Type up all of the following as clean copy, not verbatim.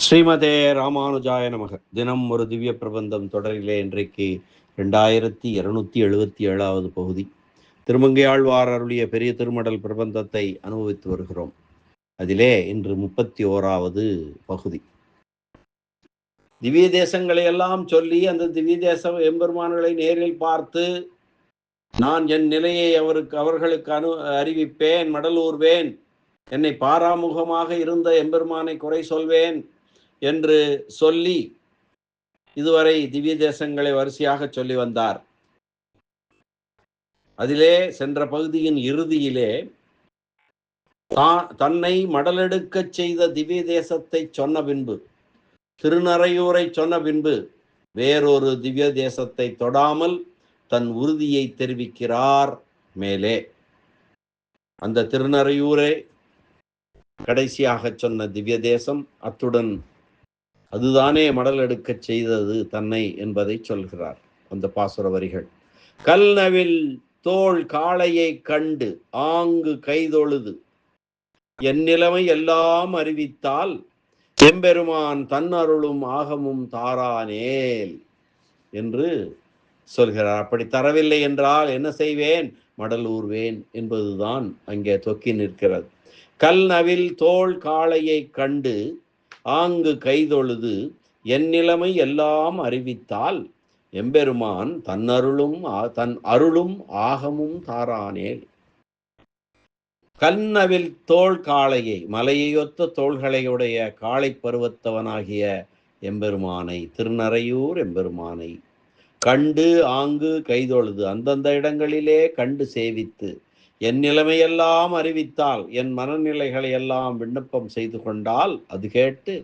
ஸ்ரீமதே ராமானுஜாய நமக. தினம் ஒரு திவ்ய பிரபந்தம் தொடரிலே இன்றைக்கு 2277வது பகுதி. திருமங்கையாழ்வார் அருளிய பெரிய திருமடல் பிரபந்தத்தை அனுபவித்து வருகிறோம். அதிலே இன்று 31வது பகுதி. திவ்ய தேசங்களை எல்லாம் சொல்லி அந்த திவ்ய தேச எம்பெருமான்களை நேரில் பார்த்து நான் என் நிலையை அவர்களுக்கு அறிவிப்பேன், மடலூர்வேன், என்னை பாராமுகமாக இருந்த எம்பெருமானை குறை சொல்வேன் என்று சொல்லி இதுவரை திவ்ய தேசங்களை வரிசையாக சொல்லி வந்தார். அதிலே சென்ற பகுதியின் இறுதியிலே தன்னை மடலெடுக்க செய்த திவ்ய தேசத்தை சொன்ன பின்பு, திருநறையூரை சொன்ன பின்பு, வேறொரு திவ்ய தேசத்தை தொடாமல் தன் உறுதியை தெரிவிக்கிறார். மேலே அந்த திருநறையூரை கடைசியாக சொன்ன திவ்ய தேசம், அத்துடன் அதுதானே மடல் எடுக்க செய்தது தன்னை என்பதை சொல்கிறார் அந்த பாசுர வரிகள். கல்நவில் தோள் காளையை கண்டு ஆங்கு கைதொழுது என் நிலைமை எல்லாம் அறிவித்தால் எம்பெருமான் தன்னருளும் ஆகமும் தாரானேல் என்று சொல்கிறார். அப்படி தரவில்லை என்றால் என்ன செய்வேன்? மடலூர்வேன் என்பதுதான் அங்கே தொக்கி நிற்கிறது. கல்நவில் தோள் காளையை கண்டு ஆங்கு கைதொழுது என் நிலைமை எல்லாம் அறிவித்தால் எம்பெருமான் தன் அருளும் ஆகமும் தாரானேல். கல்நவில் தோள் காளையை, மலையொத்த தோள்களையுடைய காளை பருவத்தவனாகிய எம்பெருமானை, திருநறையூர் எம்பெருமானை கண்டு ஆங்கு கைதொழுது, அந்தந்த இடங்களிலே கண்டு சேவித்து என் நிலைமையெல்லாம் அறிவித்தால், என் மனநிலைகளை எல்லாம் விண்ணப்பம் செய்து கொண்டால், அது கேட்டு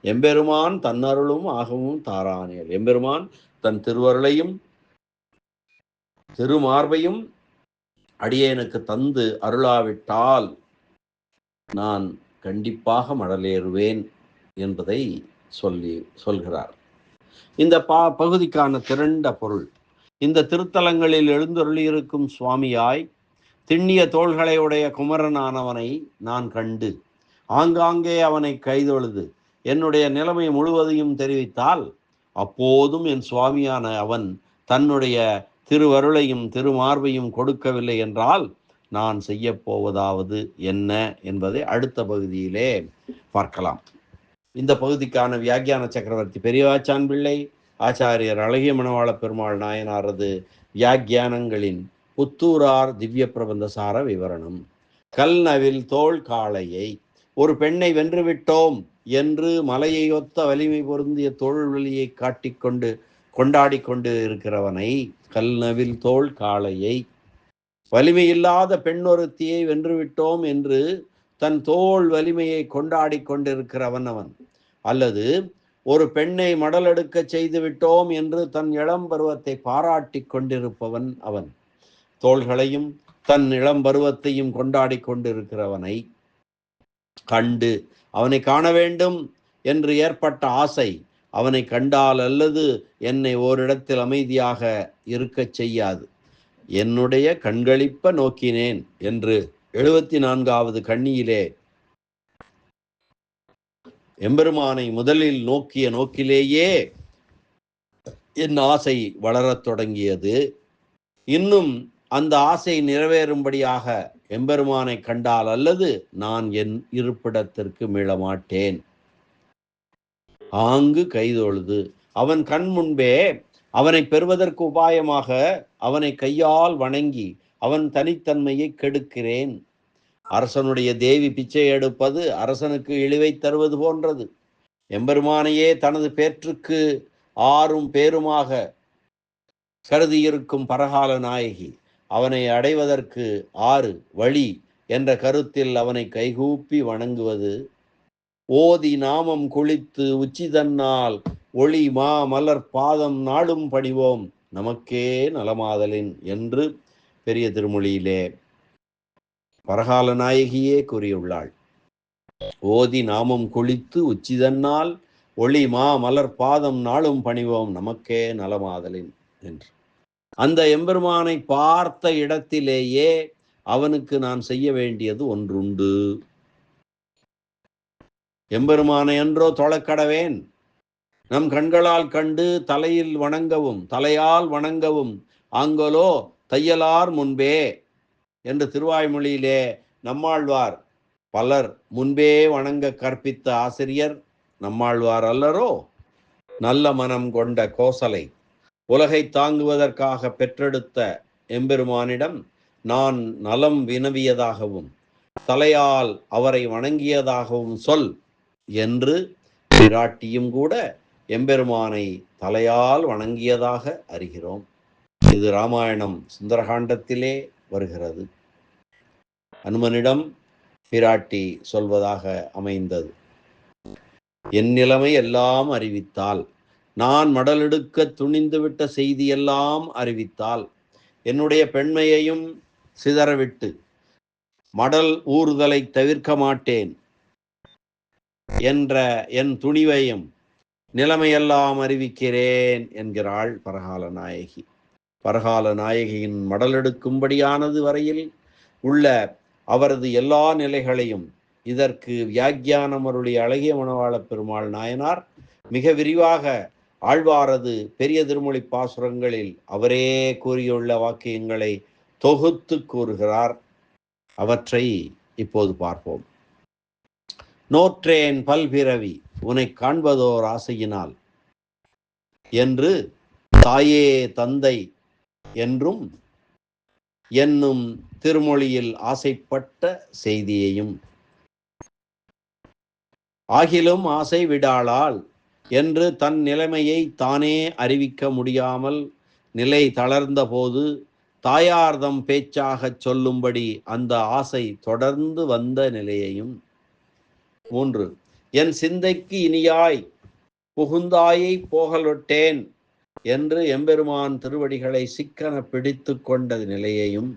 எம்பெருமான் தன்னருளும் ஆகவும் தாரானேல். எம்பெருமான் தன் திருவருளையும் திருமார்பையும் அடியேனுக்கு தந்து அருளாவிட்டால் நான் கண்டிப்பாக மடலேறுவேன் என்பதை சொல்கிறார். இந்த பகுதிக்கான திரண்ட பொருள், இந்த திருத்தலங்களில் எழுந்தருளியிருக்கும் சுவாமியாய் திண்ணிய தோள்களை உடைய குமரனானவனை நான் கண்டு ஆங்காங்கே அவனை கைதொழுது என்னுடைய நிலைமை முழுவதையும் தெரிவித்தால், அப்போதும் என் சுவாமியான அவன் தன்னுடைய திருவருளையும் திருமார்பையும் கொடுக்கவில்லை என்றால் நான் செய்ய போவதாவது என்ன என்பதை அடுத்த பகுதியிலே பார்க்கலாம். இந்த பகுதிக்கான வியாக்கியான சக்கரவர்த்தி பெரியவாச்சான் பிள்ளை, ஆச்சாரியர் அழகிய மணவாள பெருமாள் நாயனாரது வியாக்கியானங்களின் புத்தூரார் திவ்ய பிரபந்தசார விவரணம். கல்நவில் தோள் காளையை, ஒரு பெண்ணை வென்றுவிட்டோம் என்று மலையொத்த வலிமை பொருந்திய தோல்வழியை காட்டிக்கொண்டு கொண்டாடி கொண்டு இருக்கிறவனை, கல்நவில் தோள் காளையை, வலிமை இல்லாத பெண்ணொருத்தியை வென்றுவிட்டோம் என்று தன் தோல் வலிமையை கொண்டாடி கொண்டிருக்கிறவன் அவன். அல்லது ஒரு பெண்ணை மடலெடுக்க செய்து விட்டோம் என்று தன் இளம் பருவத்தை பாராட்டி கொண்டிருப்பவன் அவன். தோள்களையும் தன் இளம் பருவத்தையும் கொண்டாடி கொண்டிருக்கிறவனை கண்டு அவனை காண வேண்டும் என்று ஏற்பட்ட ஆசை அவனை கண்டால் அல்லது என்னை ஓரிடத்தில் அமைதியாக இருக்க செய்யாது. என்னுடைய கண்களிப்ப நோக்கினேன் என்று 74வது கண்ணியிலே எம்பெருமானை முதலில் நோக்கிய நோக்கிலேயே என் ஆசை வளரத் தொடங்கியது. இன்னும் அந்த ஆசை நிறைவேறும்படியாக எம்பெருமானை கண்டால் அல்லது நான் என் இருப்பிடத்திற்கு மீளமாட்டேன். ஆங்கு கைதொழுது அவன் கண் முன்பே அவனை பெறுவதற்கு உபாயமாக அவனை கையால் வணங்கி அவன் தனித்தன்மையை கெடுக்கிறேன். அரசனுடைய தேவி பிச்சை எடுப்பது அரசனுக்கு இழிவை தருவது போன்றது. எம்பெருமானையே தனது பேற்றுக்கு ஆறும் பேருமாக கருதியிருக்கும் பரகால நாயகி அவனை அடைவதற்கு 6 வழி என்ற கருத்தில் அவனை கைகூப்பி வணங்குவது, ஓதி நாமம் குளித்து உச்சிதன்னால் ஒளி மா மலர் பாதம் நாடும் பணிவோம் நமக்கே நலமாதலின் என்று பெரிய திருமொழியிலே பரகால நாயகியே கூறியுள்ளாள். ஓதி நாமம் குளித்து உச்சிதன்னால் ஒளி மா மலர் பாதம் நாளும் பணிவோம் நமக்கே நலமாதலின் என்று. அந்த எம்பெருமானை பார்த்த இடத்திலேயே அவனுக்கு நான் செய்ய வேண்டியது ஒன்றுண்டு. எம்பெருமானை என்றோ தொழக்கடவேன், நம் கண்களால் கண்டு தலையால் வணங்கவும் ஆங்கலோ தையலார் முன்பே என்று திருவாய்மொழியிலே நம்மாழ்வார் பலர் முன்பே வணங்க கற்பித்த ஆசிரியர் நம்மாழ்வார் அல்லரோ? நல்ல மனம் கொண்ட கோசலை உலகை தாங்குவதற்காக பெற்றெடுத்த எம்பெருமானிடம் நான் நலம் வினவியதாகவும் தலையால் அவரை வணங்கியதாகவும் சொல் என்று பிராட்டியும் கூட எம்பெருமானை தலையால் வணங்கியதாக அறிகிறோம். இது ராமாயணம் சுந்தரகாண்டத்திலே வருகிறது. அனுமனிடம் பிராட்டி சொல்வதாக அமைந்தது. என் நிலைமை எல்லாம் அறிவித்தால், நான் மடலெடுக்க துணிந்துவிட்ட செய்தியெல்லாம் அறிவித்தால், என்னுடைய பெண்மையையும் சிதறவிட்டு மடல் ஊறுதலை தவிர்க்க மாட்டேன் என்ற என் துணிவையும் நிலைமையெல்லாம் அறிவிக்கிறேன் என்கிறாள் பரகால நாயகி. பரகால நாயகியின் மடலெடுக்கும்படியானது வரையில் உள்ள அவரது எல்லா நிலைகளையும் இதற்கு வியாக்கியானம் அருளிய அழகிய மணவாள பெருமாள் நாயனார் மிக விரிவாக ஆழ்வாரது பெரிய திருமொழி பாசுரங்களில் அவரே கூறியுள்ள வாக்கியங்களை தொகுத்து கூறுகிறார். அவற்றை இப்போது பார்ப்போம். நோற்றேன் பல்பிறவி உன்னை காண்பதோர் ஆசையினால் என்று தாயே தந்தை என்றும் என்னும் திருமொழியில் ஆசைப்பட்ட செய்தியையும், ஆகிலும் ஆசை விடாளால் என்று தன் நிலைமையை தானே அறிவிக்க முடியாமல் நிலை தளர்ந்த போது தாயார்தம் பேச்சாகச் சொல்லும்படி அந்த ஆசை தொடர்ந்து வந்த நிலையையும், 3 என் சிந்தைக்கு இனியாய் புகுந்தாயை போகலொட்டேன் என்று எம்பெருமான் திருவடிகளை சிக்கன பிடித்து கொண்ட நிலையையும்,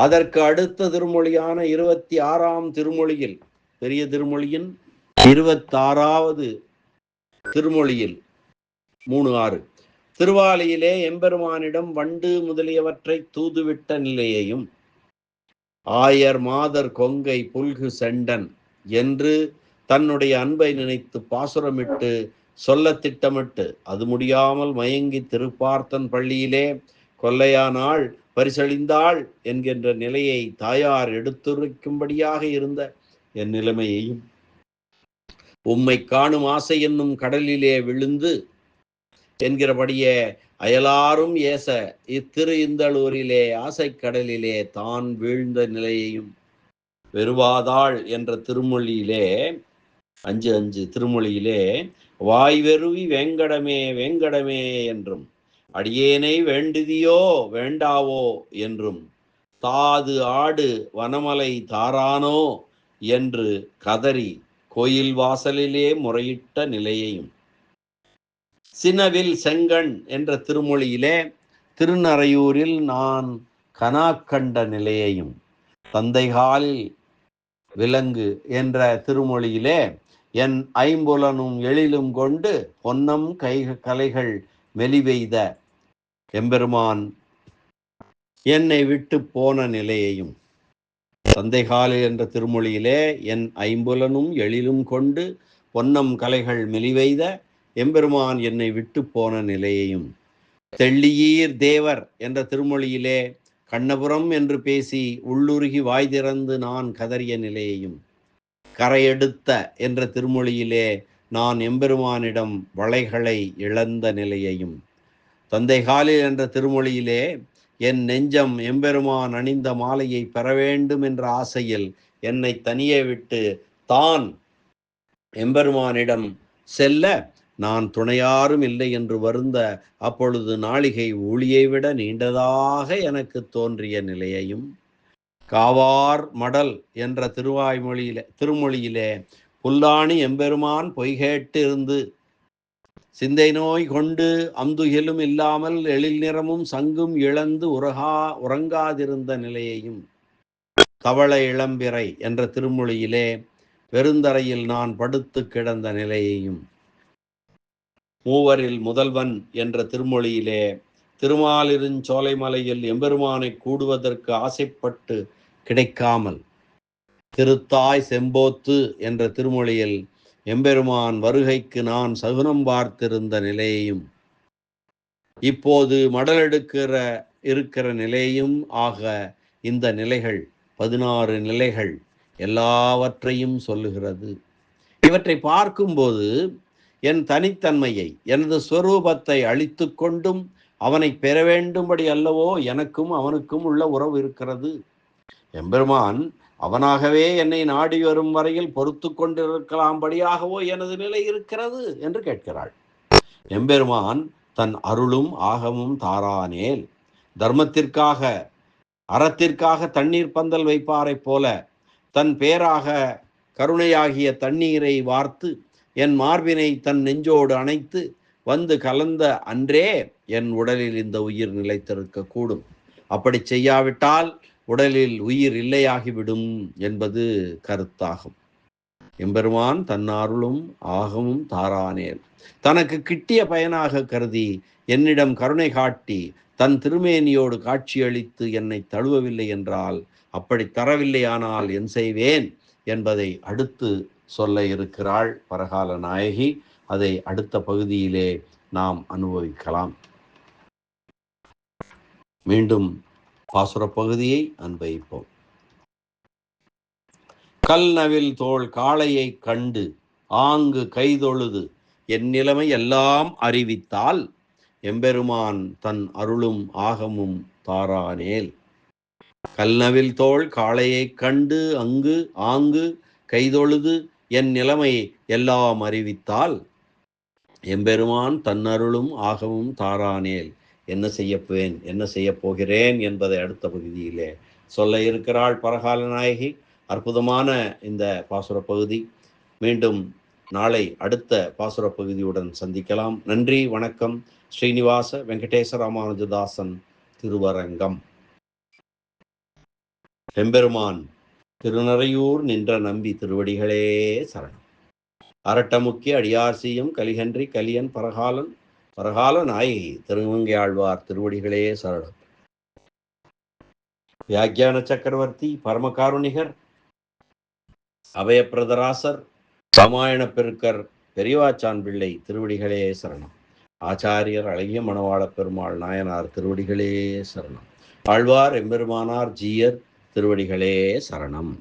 அதற்கு அடுத்த திருமொழியான 26ஆம் திருமொழியில், பெரிய திருமொழியின் 26வது திருமொழியில் 3:6 திருவாலியிலே எம்பெருமானிடம் வண்டு முதலியவற்றை தூதுவிட்ட நிலையையும், ஆயர் மாதர் கொங்கை புல்கு செண்டன் என்று தன்னுடைய அன்பை நினைத்து பாசுரமிட்டு சொல்ல திட்டமிட்டு அது முடியாமல் மயங்கி திருப்பார்த்தன் பள்ளியிலே கொல்லையானாள் பரிசழிந்தாள் என்கின்ற நிலையை தாயார் எடுத்துரைக்கும்படியாக இருந்த என் நிலைமையையும், உம்மை காணும் ஆசை என்னும் கடலிலே விழுந்து என்கிறபடியே அயலாரும் ஏச இத்திரு இந்தளூரிலே ஆசை கடலிலே தான் வீழ்ந்த நிலையையும், வெறுவாதாள் என்ற திருமொழியிலே 5:5 திருமொழியிலே வாய்வெருவி வேங்கடமே வேங்கடமே என்றும், அடியேனை வேண்டுதியோ வேண்டாவோ என்றும், தாது ஆடு வனமலை தாரானோ என்று கதறி கோயில் வாசலிலே முறையிட்ட நிலையையும், சினவில் செங்கண் என்ற திருமொழியிலே திருநறையூரில் நான் கனா கண்ட நிலையையும், தந்தைகாலில் விலங்கு என்ற திருமொழியிலே என் ஐம்புலனும் எழிலும் கொண்டு பொன்னம் கலைகள் மெலிவெய்த எம்பெருமான் என்னை விட்டு போன நிலையையும், தந்தைகாலில் என்ற திருமொழியிலே என் ஐம்புலனும் எழிலும் கொண்டு பொன்னம் கலைகள் மெலிவெய்த எம்பெருமான் என்னை விட்டு போன நிலையையும், தெள்ளியீர் தேவர் என்ற திருமொழியிலே கண்ணபுரம் என்று பேசி உள்ளுருகி வாய் திறந்து நான் கதறிய நிலையையும், கரையெடுத்த என்ற திருமொழியிலே நான் எம்பெருமானிடம் வளைகளை இழந்த நிலையையும், தந்தைகாலில் என்ற திருமொழியிலே என் நெஞ்சம் எம்பெருமான் அணிந்த மாலையை பெற வேண்டும் என்ற ஆசையில் என்னை தனியே விட்டு தான் எம்பெருமானிடம் செல்ல நான் துணையாரும் இல்லை என்று வருந்த அப்பொழுது நாளிகை ஊழியை விட நீண்டதாக எனக்கு தோன்றிய நிலையையும், காவார் மடல் என்ற திருமொழியிலே புல்லாணி எம்பெருமான் பொய்கேட்டு இருந்து சிந்தை நோய் கொண்டு அம்துகிலும் இல்லாமல் எழில் நிறமும் சங்கும் இழந்து உறங்காதிருந்த நிலையையும், தவள இளம்பிறை என்ற திருமொழியிலே பெருந்தரையில் நான் படுத்து கிடந்த நிலையையும், மூவரில் முதல்வன் என்ற திருமொழியிலே திருமாலிருஞ்சோலைமலையில் எம்பெருமானை கூடுவதற்கு ஆசைப்பட்டு கிடைக்காமல் திருத்தாய் செம்போத்து என்ற திருமொழியில் எம்பெருமான் வருகைக்கு நான் சகுனம் பார்த்திருந்த நிலையையும் இப்போது இருக்கிற நிலையும் ஆக இந்த நிலைகள் 16 நிலைகள் எல்லாவற்றையும் சொல்லுகிறது. இவற்றை பார்க்கும்போது என் தனித்தன்மையை எனது ஸ்வரூபத்தை அழித்து கொண்டும் அவனை பெற வேண்டும்படி அல்லவோ எனக்கும் அவனுக்கும் உள்ள உறவு இருக்கிறது. எம்பெருமான் அவனாகவே என்னை நாடி வரும் வரையில் பொறுத்து கொண்டிருக்கலாம்படியாகவோ எனது நிலை இருக்கிறது என்று கேட்கிறாள். எம்பெருமான் தன் அருளும் ஆகமும் தாரானேல் தர்மத்திற்காக அறத்திற்காக தண்ணீர் பந்தல் வைப்பாரைப் போல தன் பேராக கருணையாகிய தண்ணீரை வார்த்து என் மார்பினை தன் நெஞ்சோடு அணைத்து வந்து கலந்த அன்றே என் உடலில் இந்த உயிர் நிலைத்திருக்க கூடும். அப்படி செய்யாவிட்டால் உடலில் உயிர் இல்லையாகிவிடும் என்பது கருத்தாகும். எம்பெருமான் தன் அருளும் ஆகமும் தாரானேல் தனக்கு கிட்டிய பயனாக கருதி என்னிடம் கருணை காட்டி தன் திருமேனியோடு காட்சியளித்து என்னை தழுவவில்லை என்றால், அப்படி தரவில்லையானால் என் செய்வேன் என்பதை அடுத்து சொல்ல இருக்கிறாள் பரகால நாயகி. அதை அடுத்த பகுதியிலே நாம் அனுபவிக்கலாம். மீண்டும் பாசுர பகுதியை அனுபவிப்போம். கல்நவில் தோள் காளையை கண்டு ஆங்கு கைதொழுது என் நிலைமை எல்லாம் அறிவித்தால் எம்பெருமான் தன் அருளும் ஆகமும் தாரானேல். கல்நவில் தோள் காளையை கண்டு ஆங்கு கைதொழுது என் நிலைமை எல்லாம் அறிவித்தால் எம்பெருமான் தன் அருளும் ஆகமும் தாரானேல். என்ன செய்ய போகிறேன் என்பதை அடுத்த பகுதியிலே சொல்ல இருக்கிறாள் பரகால நாயகி. அற்புதமான இந்த பாசுர பகுதி. மீண்டும் நாளை அடுத்த பாசுர பகுதியுடன் சந்திக்கலாம். நன்றி, வணக்கம். ஸ்ரீனிவாச வெங்கடேச ராமானுஜதாசன், திருவரங்கம். எம்பெருமான் திருநறையூர் நின்ற நம்பி திருவடிகளே சரணம். அரட்டமுக்கிய அடியார் செய்யும் கலிகன்றி கலியன் பரகால நாயகி திருமங்கையாழ்வார் திருவடிகளே சரணம். வியாக்கியான சக்கரவர்த்தி பரமகாருணிகர் அபயப்பிரதராசர் ராமாயண பெருக்கர் பெரியவாச்சான் பிள்ளை திருவடிகளே சரணம். ஆச்சாரியர் அழகிய மணவாள பெருமாள் நாயனார் திருவடிகளே சரணம். ஆழ்வார் எம்பெருமானார் ஜீயர் திருவடிகளே சரணம்.